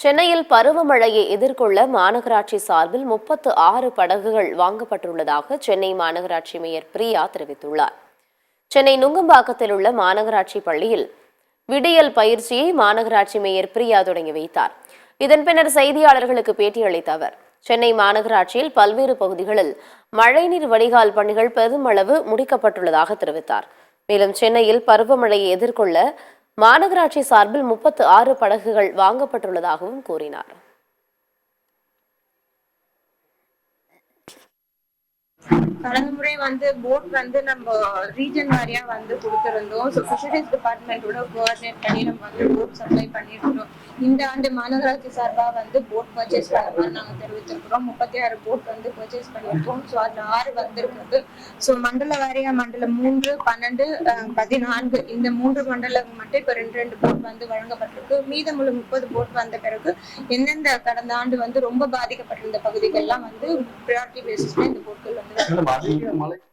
சென்னையில் பருவமழையை எதிர்கொள்ள மாநகராட்சி சார்பில் 36 படகுகள் வாங்கப்பட்டுள்ளதாக சென்னை மாநகராட்சி மேயர் பிரியா தெரிவித்துள்ளார். சென்னை நுங்கம்பாக்கத்தில் உள்ள மாநகராட்சி பள்ளியில் விடியல் பயிற்சியை மாநகராட்சி மேயர் பிரியா தொடங்கி வைத்தார். இதன் பின்னர் செய்தியாளர்களுக்கு பேட்டியளித்த அவர், சென்னை மாநகராட்சியில் பல்வேறு பகுதிகளில் மழைநீர் வடிகால் பணிகள் பெருமளவு முடிக்கப்பட்டுள்ளதாக தெரிவித்தார். மேலும் சென்னையில் பருவமழையை எதிர்கொள்ள மாநகராட்சி சார்பில் 36 படகுகள் வாங்கப்பட்டுள்ளதாகவும் கூறினார். கடந்த முறை போட் நம்ம ரீஜன் வாரியா கொடுத்திருந்தோம். ஸோ ஃபிஷரிஸ் டிபார்ட்மெண்டோட கோஆர்டினேட் பண்ணி நம்ம போட் சப்ளை பண்ணிருக்கிறோம். இந்த ஆண்டு மாநகராட்சி சார்பா போட் பர்ச்சேஸ் பண்ண நாங்கள் தெரிவித்திருக்கிறோம். 36 போட் பர்ச்சேஸ் பண்ணியிருக்கோம். ஸோ அதுல 6 வந்திருக்கிறது. ஸோ மண்டல வாரியா மண்டலம் 3, 12, 14 இந்த 3 மண்டலம் மட்டும் இப்ப 2 போட் வழங்கப்பட்டிருக்கு. மீதமுள்ள 30 போட் வந்த பிறகு எந்தெந்த கடந்த ஆண்டு ரொம்ப பாதிக்கப்பட்டிருந்த பகுதிகள்லாம் ப்ரியாரிட்டி பேசிஸ்ல இந்த போட்கள்